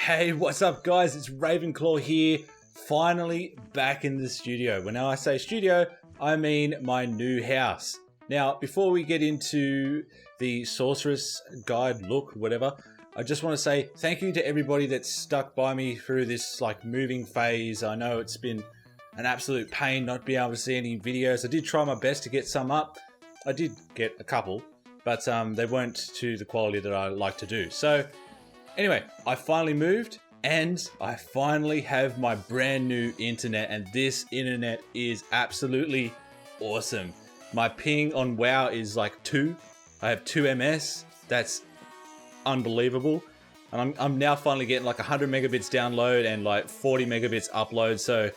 Hey, what's up guys? It's Ravenclaw here, finally back in the studio. When I say studio, I mean my new house. Now, before we get into the Sorceress guide look, whatever, I just want to say thank you to everybody that's stuck by me through this moving phase. I know it's been an absolute pain not being able to see any videos. I did try my best to get some up. I did get a couple, but they weren't to the quality that I like to do. So anyway, I finally moved and I finally have my brand new internet, and this internet is absolutely awesome. My ping on WoW is like 2. I have 2 ms. That's unbelievable. And I'm now finally getting like 100 megabits download and like 40 megabits upload. So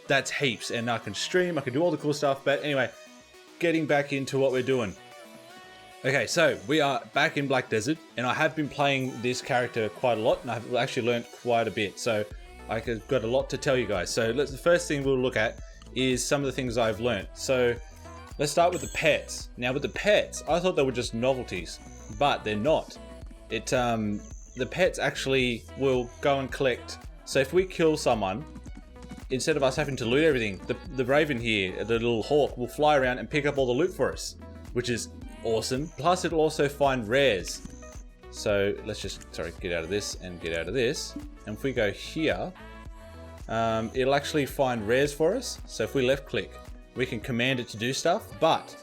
that's heaps, and I can stream, I can do all the cool stuff. But anyway, getting back into what we're doing. Okay, so we are back in Black Desert, and I have been playing this character quite a lot, and I've actually learned quite a bit. So I've got a lot to tell you guys. So the first thing we'll look at is some of the things I've learned. So let's start with the pets. Now with the pets, I thought they were just novelties, but they're not. The pets actually will go and collect. So if we kill someone, instead of us having to loot everything, the raven here, the little hawk, will fly around and pick up all the loot for us, which is awesome. Plus it'll also find rares. So let's just, get out of this and get out of this. And if we go here, it'll actually find rares for us. So if we left click, we can command it to do stuff, but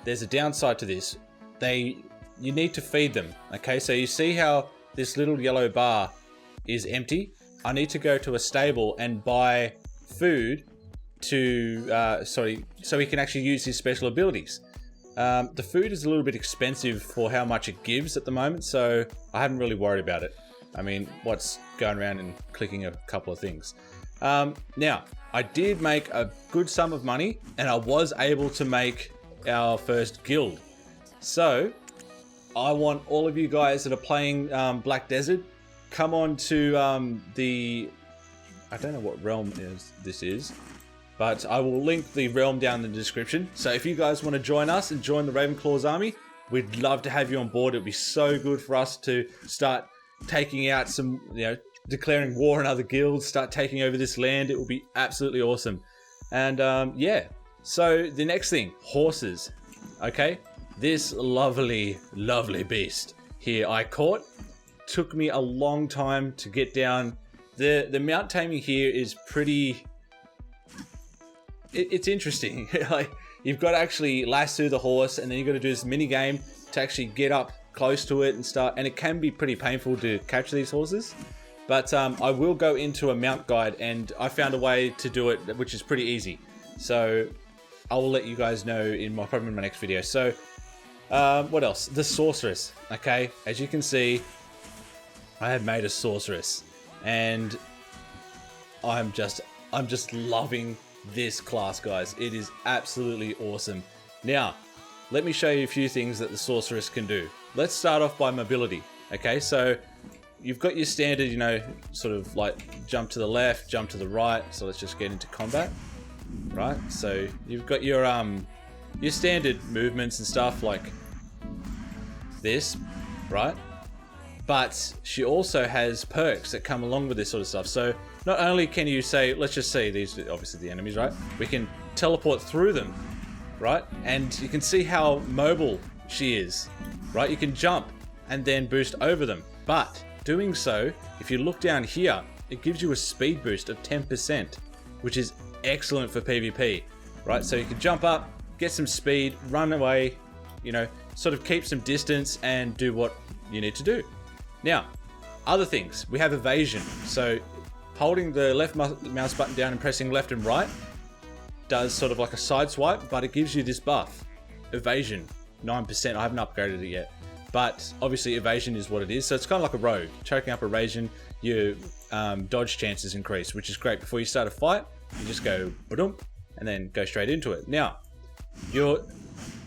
there's a downside to this. You need to feed them. Okay, so you see how this little yellow bar is empty? I need to go to a stable and buy food to, so he can actually use his special abilities. The food is a little bit expensive for how much it gives at the moment, so I haven't really worried about it. I mean, what's going around and clicking a couple of things. Now, I did make a good sum of money, and I was able to make our first guild. So I want all of you guys that are playing Black Desert, come on to I don't know what realm this is, but I will link the realm down in the description. So if you guys want to join us and join the Ravenclaw's army, we'd love to have you on board. It'd be so good for us to start taking out some, declaring war on other guilds, start taking over this land. It will be absolutely awesome. And yeah, so the next thing, horses. Okay, this lovely beast here I caught. Took me a long time to get down. The mount taming here is pretty... It's interesting. Like, you've got to actually lasso the horse, and then you've got to do this mini game to actually get up close to it and start. And it can be pretty painful to catch these horses. But I will go into a mount guide, and I found a way to do it, which is pretty easy. So I will let you guys know probably in my next video. So what else? The Sorceress. Okay, as you can see, I have made a Sorceress, and I'm just loving this class, guys. It is absolutely awesome. Now, let me show you a few things that the Sorceress can do. Let's start off by mobility. Okay, so you've got your standard, sort of like jump to the left, jump to the right. So let's just get into combat, right? So you've got your standard movements and stuff like this, right? But she also has perks that come along with this sort of stuff. So not only can you say, let's just say these are obviously the enemies, right? We can teleport through them, right? And you can see how mobile she is, right? You can jump and then boost over them. But doing so, if you look down here, it gives you a speed boost of 10%, which is excellent for PvP, right? So you can jump up, get some speed, run away, sort of keep some distance and do what you need to do. Now, other things, we have evasion. So holding the left mouse button down and pressing left and right does sort of like a side swipe, but it gives you this buff. Evasion, 9%. I haven't upgraded it yet, but obviously evasion is what it is. So it's kind of like a rogue. Choking up evasion, your dodge chances increase, which is great. Before you start a fight, you just go ba-dum, and then go straight into it. Now, your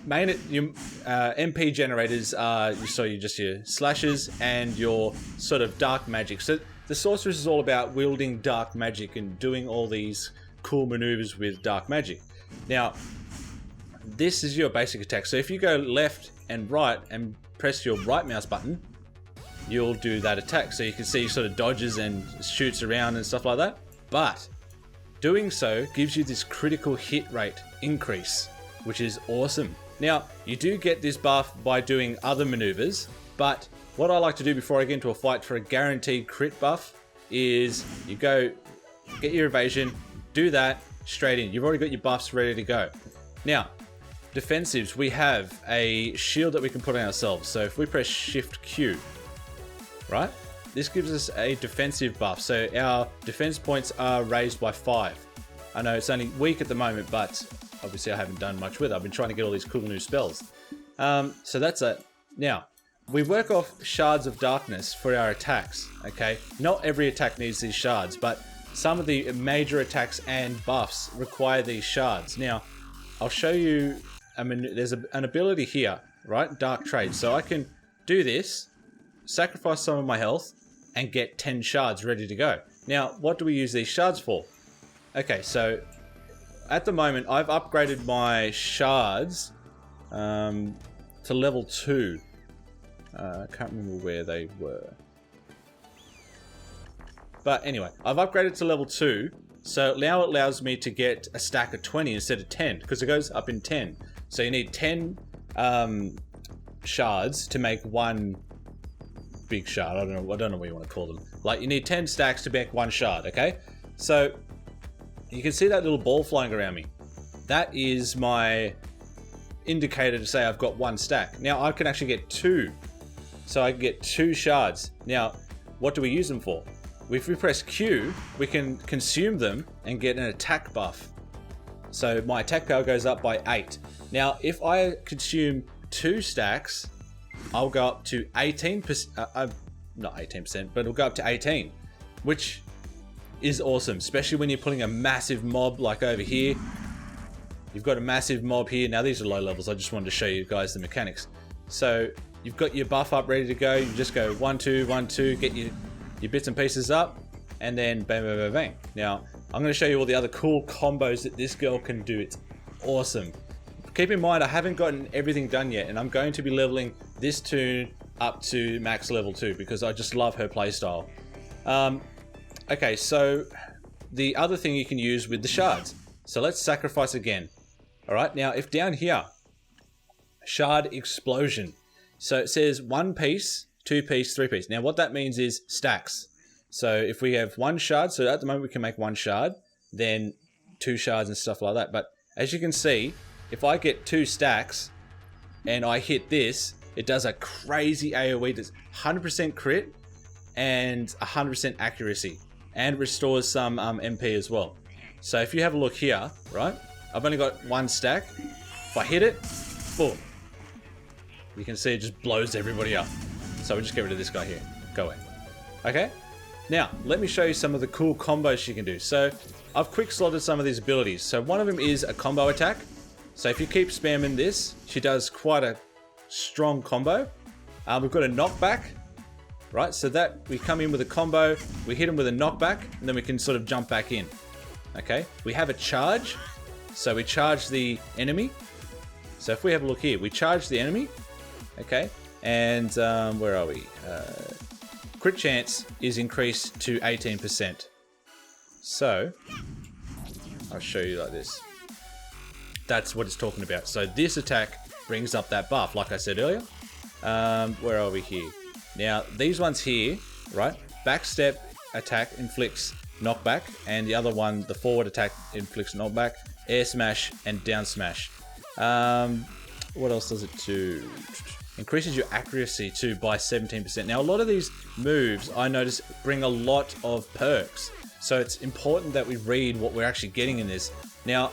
MP generators are just your slashes and your sort of dark magic. So the Sorceress is all about wielding dark magic and doing all these cool maneuvers with dark magic. Now, this is your basic attack. So if you go left and right and press your right mouse button, you'll do that attack. So you can see he sort of dodges and shoots around and stuff like that. But doing so gives you this critical hit rate increase, which is awesome. Now, you do get this buff by doing other maneuvers, but what I like to do before I get into a fight for a guaranteed crit buff is you go get your evasion, do that, straight in. You've already got your buffs ready to go. Now, defensives, we have a shield that we can put on ourselves. So if we press Shift Q, right? This gives us a defensive buff. So our defense points are raised by 5. I know it's only weak at the moment, but obviously I haven't done much with it. I've been trying to get all these cool new spells. So that's it. Now, we work off shards of darkness for our attacks, okay? Not every attack needs these shards, but some of the major attacks and buffs require these shards. Now, I'll show you, there's an ability here, right? Dark Trade. So I can do this, sacrifice some of my health, and get 10 shards ready to go. Now, what do we use these shards for? Okay, so at the moment, I've upgraded my shards to level 2. I can't remember where they were. But anyway, I've upgraded to level 2. So now it allows me to get a stack of 20 instead of 10, because it goes up in 10. So you need 10 shards to make one big shard. I don't know what you want to call them. Like, you need 10 stacks to make one shard, okay? So you can see that little ball flying around me. That is my indicator to say I've got one stack. Now I can actually get 2. So I can get 2 shards. Now, what do we use them for? If we press Q, we can consume them and get an attack buff. So my attack power goes up by 8. Now, if I consume 2 stacks, I'll go up to 18%, not 18%, but it'll go up to 18, which is awesome, especially when you're putting a massive mob like over here. You've got a massive mob here. Now, these are low levels. I just wanted to show you guys the mechanics. So you've got your buff up ready to go. You just go 1, 2, 1, 2, get your bits and pieces up, and then bang, bang, bang, bang. Now, I'm going to show you all the other cool combos that this girl can do. It's awesome. Keep in mind, I haven't gotten everything done yet, and I'm going to be leveling this toon up to max level 2 because I just love her playstyle. Okay, so the other thing you can use with the shards. So let's sacrifice again. All right, now if down here, shard explosion. So it says 1 piece, 2 piece, 3 piece. Now what that means is stacks. So if we have 1 shard, so at the moment we can make 1 shard, then 2 shards and stuff like that. But as you can see, if I get 2 stacks and I hit this, it does a crazy AoE. That's 100% crit and 100% accuracy, and restores some MP as well. So if you have a look here, right, I've only got 1 stack. If I hit it, boom. You can see it just blows everybody up. So we'll just get rid of this guy here. Go away. Okay? Now, let me show you some of the cool combos she can do. So I've quick slotted some of these abilities. So one of them is a combo attack. So if you keep spamming this, she does quite a strong combo. We've got a knockback, right? So that we come in with a combo, we hit him with a knockback, and then we can sort of jump back in. Okay? We have a charge. So we charge the enemy. So if we have a look here, we charge the enemy. Okay? And where are we? Crit chance is increased to 18%. So I'll show you like this. That's what it's talking about. So this attack brings up that buff, like I said earlier. Where are we here? Now, these ones here, right? Backstep attack inflicts knockback, and the other one, the forward attack, inflicts knockback, air smash, and down smash. What else does it do? Increases your accuracy too by 17%. Now, a lot of these moves, I notice, bring a lot of perks. So it's important that we read what we're actually getting in this. Now,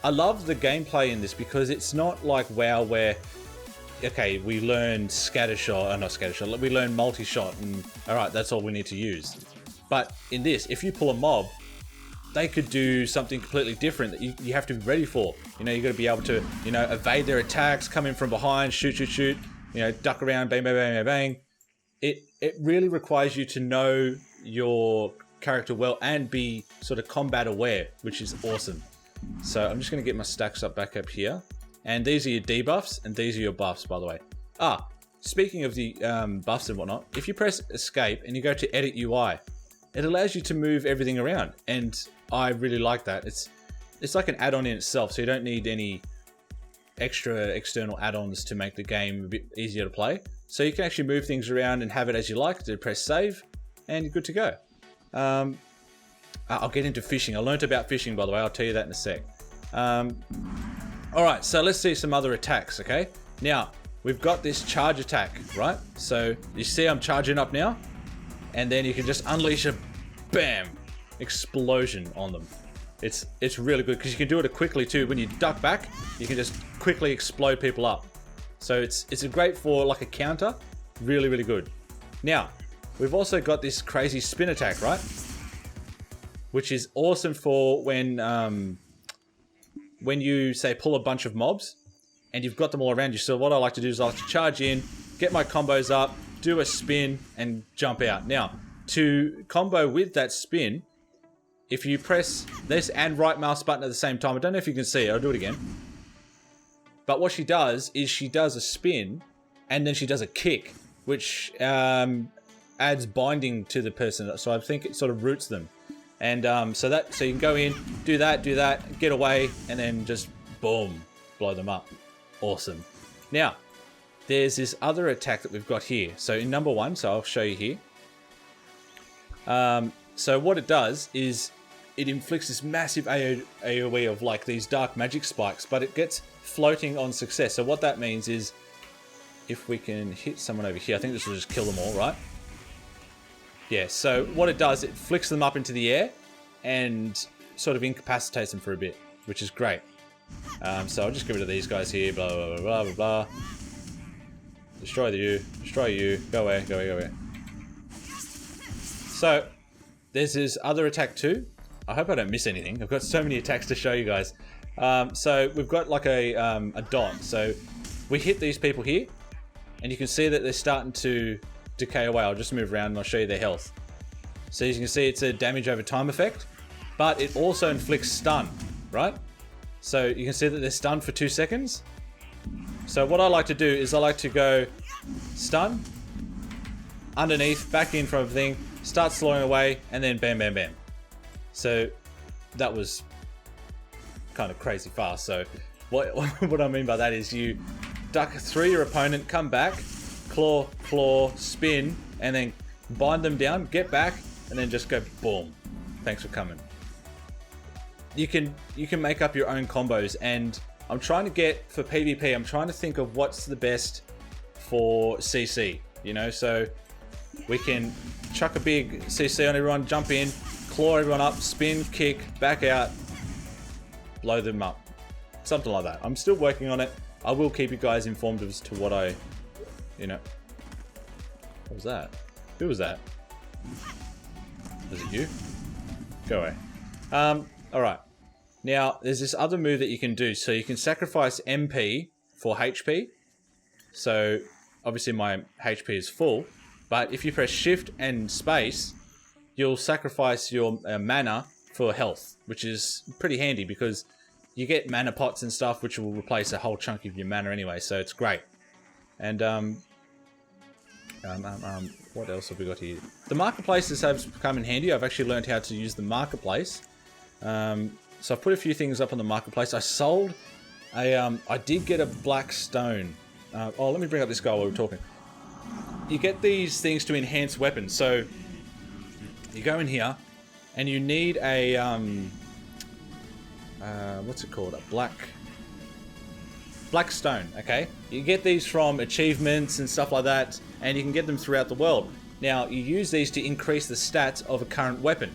I love the gameplay in this because it's not like WoW where, okay, we learn scattershot, not scattershot, we learn multi-shot, and all right, that's all we need to use. But in this, if you pull a mob, they could do something completely different that you have to be ready for. You know, you got to be able to, you know, evade their attacks, come in from behind, shoot, you know, duck around, bang, bang, bang, bang, bang. It really requires you to know your character well and be sort of combat aware, which is awesome. So I'm just going to get my stacks up back up here. And these are your debuffs, and these are your buffs, by the way. speaking of the buffs and whatnot, if you press escape and you go to edit UI, it allows you to move everything around, and I really like that. It's like an add-on in itself, so you don't need any extra external add-ons to make the game a bit easier to play. So you can actually move things around and have it as you like. To press save, and you're good to go. I'll get into fishing. I learned about fishing, by the way. I'll tell you that in a sec. All right, so let's see some other attacks, okay? Now, we've got this charge attack, right? So you see I'm charging up now, and then you can just unleash a bam explosion on them. It's really good because you can do it quickly too. When you duck back, you can just quickly explode people up. So it's a great for like a counter. Really, really good. Now, we've also got this crazy spin attack, right? Which is awesome for when you say pull a bunch of mobs and you've got them all around you. So what I like to do is I like to charge in, get my combos up, do a spin, and jump out. Now, to combo with that spin, if you press this and right mouse button at the same time, I don't know if you can see it, I'll do it again. But what she does is she does a spin and then she does a kick, which adds binding to the person. So I think it sort of roots them. And so you can go in, do that, get away, and then just boom, blow them up. Awesome. Now, there's this other attack that we've got here. So in number 1, so I'll show you here. So what it does is it inflicts this massive AoE of like these dark magic spikes, but it gets floating on success. So what that means is if we can hit someone over here, I think this will just kill them all, right? Yeah, so what it does, it flicks them up into the air and sort of incapacitates them for a bit, which is great. So I'll just get rid of these guys here, blah, blah, blah, blah, blah, blah. Destroy you, go away, go away, go away. So, there's this other attack too. I hope I don't miss anything. I've got so many attacks to show you guys. So we've got like a dot. So we hit these people here, and you can see that they're starting to decay away. I'll just move around and I'll show you their health. So as you can see, it's a damage over time effect, but it also inflicts stun, right? So you can see that they're stunned for 2 seconds. So what I like to do is I like to go stun, underneath, back in from everything, start slowing away, and then bam, bam, bam. So that was kind of crazy fast. So what I mean by that is you duck through your opponent, come back, claw, spin, and then bind them down, get back, and then just go boom. Thanks for coming. You can make up your own combos, and I'm trying to get, for PvP, I'm trying to think of what's the best for CC, you know, so we can chuck a big CC on everyone, jump in, claw everyone up, spin, kick, back out, blow them up. Something like that. I'm still working on it. I will keep you guys informed as to what I, you know. What was that? Who was that? Was it you? Go away. Alright. Now, there's this other move that you can do. So you can sacrifice MP for HP. So, obviously my HP is full. But if you press shift and space, you'll sacrifice your mana for health, which is pretty handy because you get mana pots and stuff, which will replace a whole chunk of your mana anyway, so it's great. And what else have we got here? The marketplaces have come in handy. I've actually learned how to use the marketplace. So I've put a few things up on the marketplace. I sold a, I did get a black stone. Oh, let me bring up this guy while we're talking. You get these things to enhance weapons. So you go in here and you need a, what's it called? A black stone, okay? You get these from achievements and stuff like that, and you can get them throughout the world. Now, you use these to increase the stats of a current weapon,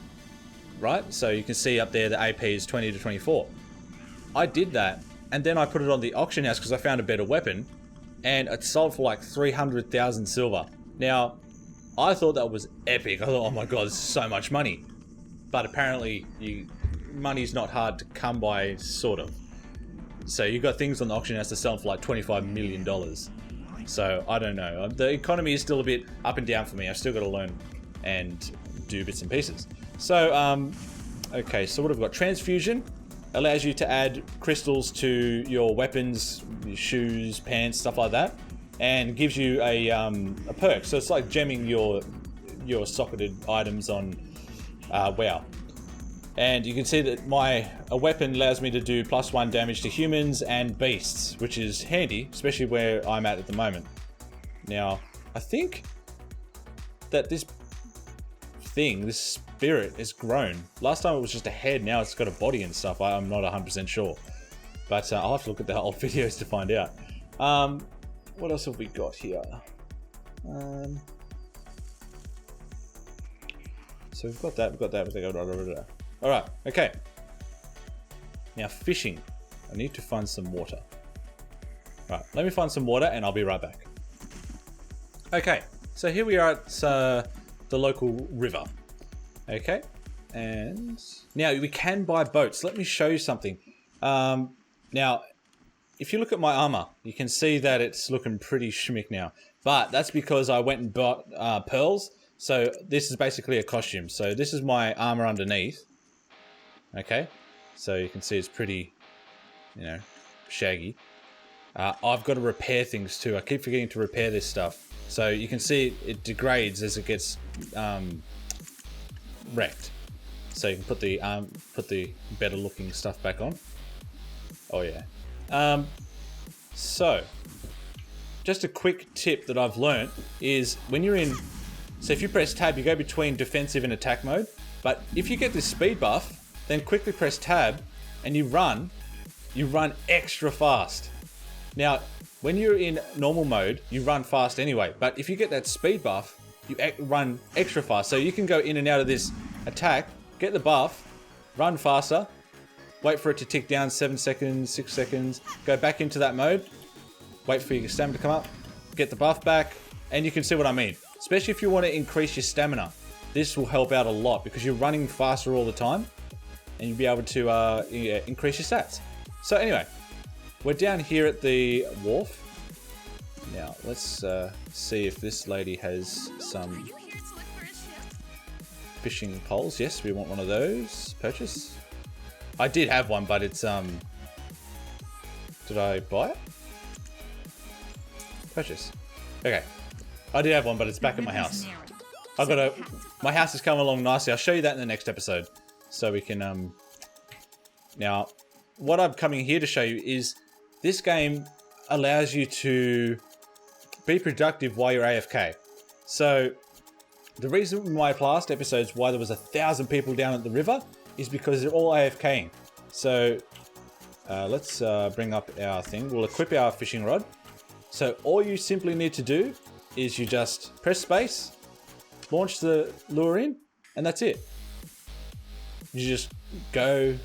right? So you can see up there the AP is 20 to 24. I did that, and then I put it on the auction house because I found a better weapon, and it sold for like 300,000 silver. Now, I thought that was epic. I thought, oh my god, this is so much money. But apparently, money's not hard to come by, sort of. So you got things on the auction house that sell for like $25 million. So I don't know. The economy is still a bit up and down for me. I've still got to learn and do bits and pieces. So, okay, so what have we got? Transfusion allows you to add crystals to your weapons, your shoes, pants, stuff like that. and gives you a perk. So it's like gemming your socketed items on WoW. And you can see that a weapon allows me to do +1 damage to humans and beasts, which is handy, especially where I'm at the moment. Now, I think that this spirit has grown. Last time it was just a head, now it's got a body and stuff. I'm not 100% sure. But I'll have to look at the old videos to find out. What else have we got here? So we've got that. Alright, okay. Now fishing. I need to find some water. Right, let me find some water and I'll be right back. Okay, so here we are at the local river. Okay, and now we can buy boats. Let me show you something. Now, if you look at my armor, you can see that it's looking pretty schmick now. But that's because I went and bought pearls. So this is basically a costume. So this is my armor underneath. Okay, so you can see it's pretty, shaggy. I've got to repair things too. I keep forgetting to repair this stuff. So you can see it degrades as it gets wrecked. So you can put the better looking stuff back on. Oh yeah. So just a quick tip that I've learned is when you're in, so if you press tab, you go between defensive and attack mode. But if you get this speed buff, then quickly press tab and you run extra fast. Now, when you're in normal mode, you run fast anyway. But if you get that speed buff, you run extra fast. So you can go in and out of this attack, get the buff, run faster, wait for it to tick down 7 seconds, 6 seconds, go back into that mode, wait for your stamina to come up, get the buff back, and you can see what I mean. Especially if you want to increase your stamina. This will help out a lot because you're running faster all the time and you'll be able to increase your stats. So anyway, we're down here at the wharf. Now, let's see if this lady has some fishing poles. Yes, we want one of those. Purchase. I did have one, but it's did I buy it? Purchase. Okay. I did have one, but it's back at my house. My house is coming along nicely. I'll show you that in the next episode. So we can, now, what I'm coming here to show you is this game allows you to be productive while you're AFK. So the reason in my past episodes why there was 1,000 people down at the river is because they're all AFKing. So let's bring up our thing. We'll equip our fishing rod. So all you simply need to do is you just press space, launch the lure in, and that's it. You just go,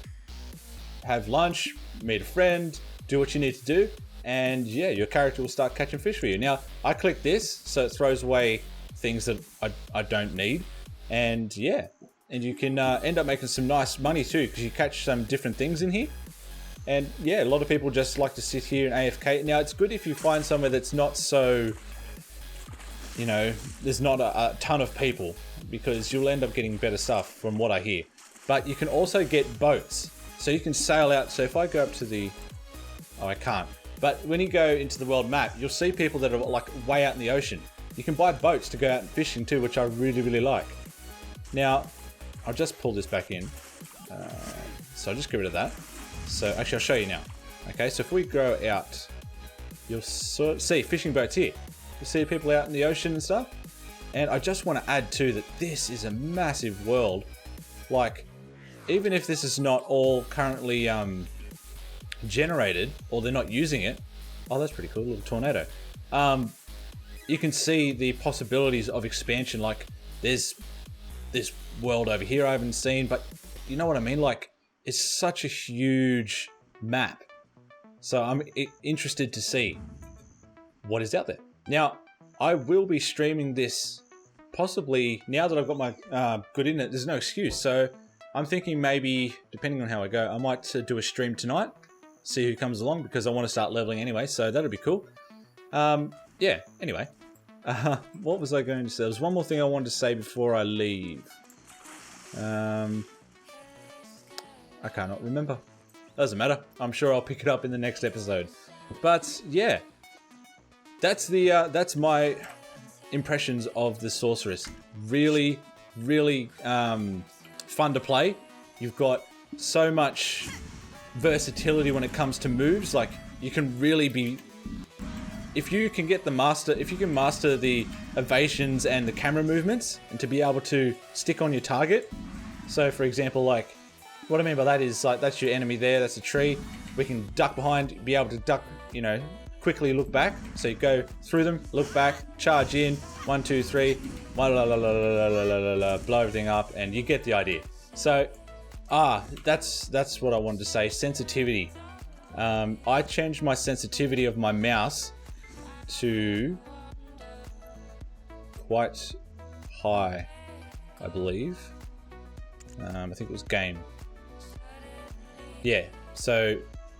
have lunch, meet a friend, do what you need to do, and yeah, your character will start catching fish for you. Now, I click this, so it throws away things that I don't need, and yeah, and you can end up making some nice money too, because you catch some different things in here. And yeah, a lot of people just like to sit here and AFK. Now, it's good if you find somewhere that's not so, there's not a ton of people, because you'll end up getting better stuff from what I hear. But you can also get boats. So you can sail out. So if I go up to the, oh, I can't. But when you go into the world map, you'll see people that are like way out in the ocean. You can buy boats to go out fishing too, which I really, really like. Now, I'll just pull this back in. So I'll just get rid of that. So actually, I'll show you now. Okay, so if we go out, you'll see fishing boats here. You see people out in the ocean and stuff. And I just want to add too that this is a massive world. Like, even if this is not all currently generated, or they're not using it. Oh, that's pretty cool, a little tornado. You can see the possibilities of expansion. Like, there's this world over here I haven't seen, but you know what I mean? Like, it's such a huge map. So I'm interested to see what is out there. Now, I will be streaming this possibly, now that I've got my good internet, there's no excuse. So I'm thinking maybe, depending on how I go, I might do a stream tonight, see who comes along, because I want to start leveling anyway, so that'll be cool. Yeah, anyway. What was I going to say? There was one more thing I wanted to say before I leave. I cannot remember. Doesn't matter. I'm sure I'll pick it up in the next episode. But yeah, that's my impressions of the Sorceress. Really, really fun to play. You've got so much versatility when it comes to moves. Like, you can really be, if you can master the evasions and the camera movements, and to be able to stick on your target. So for example, like, what I mean by that is, like, that's your enemy there, that's a tree. We can duck behind, be able to duck, you know, quickly look back. So you go through them, look back, charge in, 1, 2, 3, blow everything up, and you get the idea. So, that's what I wanted to say. Sensitivity. I changed my sensitivity of my mouse to quite high, I believe. I think it was game. Yeah, so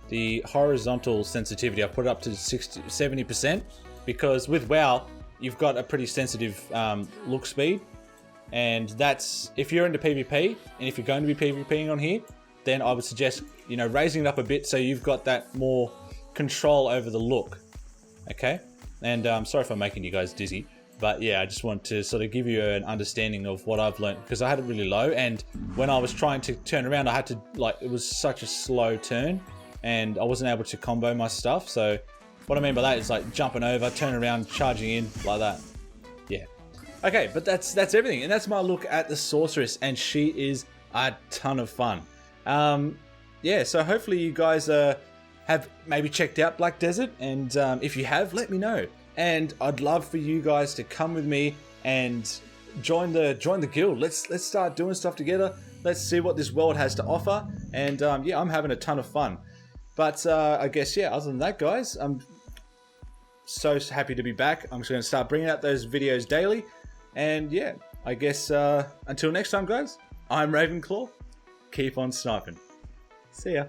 the horizontal sensitivity, I put it up to 70%, because with WoW, you've got a pretty sensitive look speed. And that's, if you're into PvP, and if you're going to be PvPing on here, then I would suggest, you know, raising it up a bit so you've got that more control over the look. Okay? And sorry if I'm making you guys dizzy, but yeah, I just want to sort of give you an understanding of what I've learned, because I had it really low, and when I was trying to turn around, I had to, like, it was such a slow turn, and I wasn't able to combo my stuff. So what I mean by that is, like, jumping over, turning around, charging in, like that. Yeah. Okay, but that's everything, and that's my look at the Sorceress, and she is a ton of fun. Yeah, so hopefully you guys have maybe checked out Black Desert, and if you have, let me know. And I'd love for you guys to come with me and join the guild. Let's start doing stuff together. Let's see what this world has to offer. And yeah, I'm having a ton of fun. But I guess, yeah, other than that, guys, I'm so happy to be back. I'm just going to start bringing out those videos daily. And yeah, I guess until next time, guys, I'm Ravenclaw. Keep on sniping. See ya.